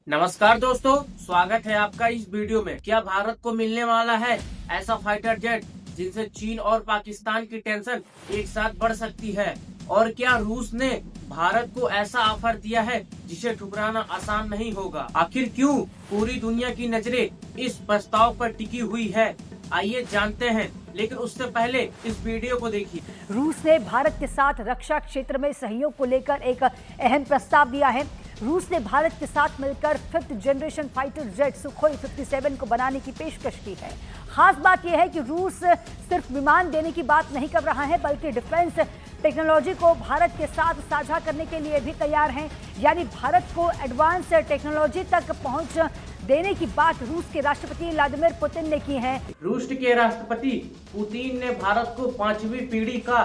नमस्कार दोस्तों, स्वागत है आपका इस वीडियो में। क्या भारत को मिलने वाला है ऐसा फाइटर जेट जिनसे चीन और पाकिस्तान की टेंशन एक साथ बढ़ सकती है? और क्या रूस ने भारत को ऐसा ऑफर दिया है जिसे ठुकराना आसान नहीं होगा? आखिर क्यों पूरी दुनिया की नजरें इस प्रस्ताव पर टिकी हुई है? आइए जानते हैं, लेकिन उससे पहले इस वीडियो को देखिए। रूस ने भारत के साथ रक्षा क्षेत्र में सहयोग को लेकर एक अहम प्रस्ताव दिया है। रूस ने भारत के साथ मिलकर 5th generation fighter jet Sukhoi 57 को बनाने की पेशकश की है। खास बात यह है कि रूस सिर्फ विमान देने की बात नहीं कर रहा है, बल्कि डिफेंस टेक्नोलॉजी को भारत के साथ साझा करने के लिए भी तैयार हैं। यानी भारत को एडवांस टेक्नोलॉजी तक पहुंच देने की बात रूस के राष्ट्रपति व्लादिमीर पुतिन ने की है। रूस के राष्ट्रपति पुतिन ने भारत को 5वीं पीढ़ी का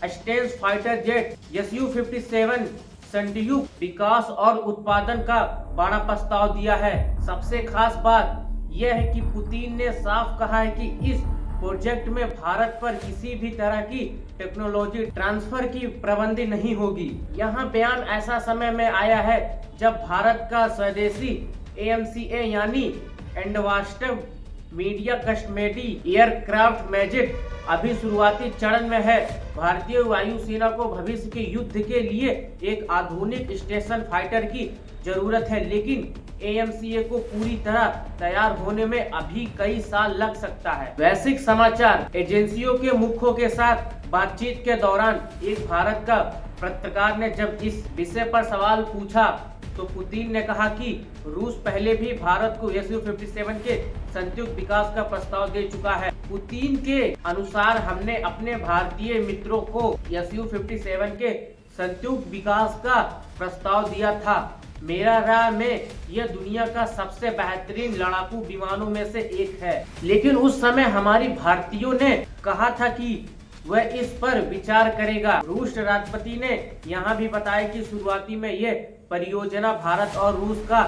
स्टेल्थ फाइटर जेट Su-57 संयुक्त विकास और उत्पादन का बड़ा प्रस्ताव दिया है। सबसे खास बात यह है कि पुतिन ने साफ कहा है कि इस प्रोजेक्ट में भारत पर किसी भी तरह की टेक्नोलॉजी ट्रांसफर की पाबंदी नहीं होगी। यहाँ बयान ऐसा समय में आया है जब भारत का स्वदेशी AMCA यानी एडवांस्ड मीडियम कस्टमेडी एयरक्राफ्ट मैजिक अभी शुरुआती चरण में है। भारतीय वायुसेना को भविष्य के युद्ध के लिए एक आधुनिक स्टेशन फाइटर की जरूरत है, लेकिन AMCA को पूरी तरह तैयार होने में अभी कई साल लग सकता है। वैश्विक समाचार एजेंसियों के मुख्यों के साथ बातचीत के दौरान एक भारत का पत्रकार ने जब इस विषय पर सवाल पूछा तो पुतिन ने कहा कि रूस पहले भी भारत को Su-57 के संयुक्त विकास का प्रस्ताव दे चुका है। पुतिन के अनुसार हमने अपने भारतीय मित्रों को Su-57 के संयुक्त विकास का प्रस्ताव दिया था। मेरा राय में यह दुनिया का सबसे बेहतरीन लड़ाकू विमानों में से एक है, लेकिन उस समय हमारी भारतीयों ने कहा था कि वह इस पर विचार करेगा। रूस राष्ट्रपति ने यहाँ भी बताया कि शुरुआती में यह परियोजना भारत और रूस का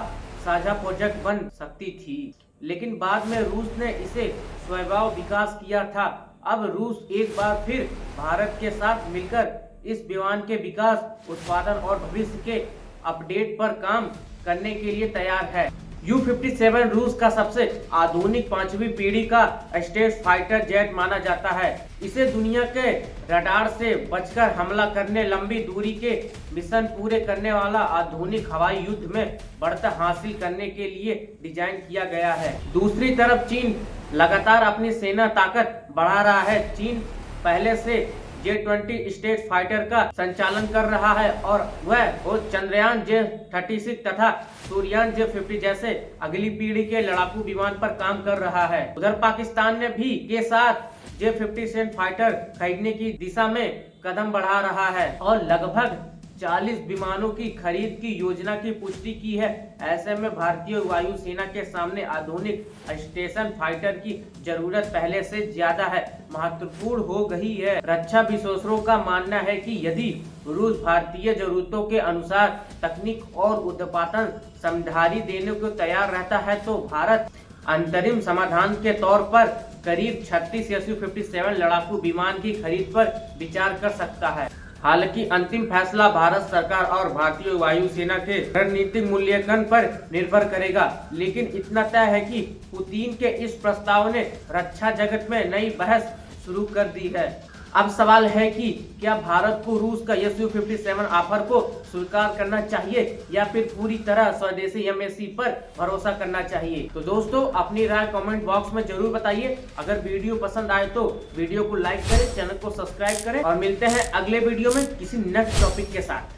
साझा प्रोजेक्ट बन सकती थी, लेकिन बाद में रूस ने इसे स्वयं विकास किया था। अब रूस एक बार फिर भारत के साथ मिलकर इस विमान के विकास, उत्पादन और भविष्य के अपडेट पर काम करने के लिए तैयार है। Su-57 रूस का सबसे आधुनिक 5वीं पीढ़ी का स्टेल्थ फाइटर जेट माना जाता है। इसे दुनिया के रडार से बचकर हमला करने, लंबी दूरी के मिशन पूरे करने वाला आधुनिक हवाई युद्ध में बढ़त हासिल करने के लिए डिजाइन किया गया है। दूसरी तरफ चीन लगातार अपनी सेना ताकत बढ़ा रहा है। चीन पहले से J-20 स्टेल्थ फाइटर का संचालन कर रहा है और वह चंद्रयान J-36 तथा सूर्ययान J-50 जैसे अगली पीढ़ी के लड़ाकू विमान पर काम कर रहा है। उधर पाकिस्तान ने भी के साथ J-57 फाइटर खरीदने की दिशा में कदम बढ़ा रहा है और लगभग 40 विमानों की खरीद की योजना की पुष्टि की है। ऐसे में भारतीय वायुसेना के सामने आधुनिक स्टेशन फाइटर की जरूरत पहले से ज्यादा है महत्वपूर्ण हो गई है। रक्षा विशेषज्ञों का मानना है कि यदि रूस भारतीय जरूरतों के अनुसार तकनीक और उत्पादन समझदारी देने को तैयार रहता है तो भारत अंतरिम समाधान के तौर पर करीब 36 Su-57 लड़ाकू विमान की खरीद पर विचार कर सकता है। हालांकि अंतिम फैसला भारत सरकार और भारतीय वायुसेना के रणनीतिक मूल्यांकन पर निर्भर करेगा, लेकिन इतना तय है कि पुतिन के इस प्रस्ताव ने रक्षा जगत में नई बहस शुरू कर दी है। अब सवाल है कि क्या भारत को रूस का Su-57 ऑफर को स्वीकार करना चाहिए या फिर पूरी तरह स्वदेशी MAC पर भरोसा करना चाहिए। तो दोस्तों, अपनी राय कमेंट बॉक्स में जरूर बताइए। अगर वीडियो पसंद आए तो वीडियो को लाइक करें, चैनल को सब्सक्राइब करें और मिलते हैं अगले वीडियो में किसी नेक्स्ट टॉपिक के साथ।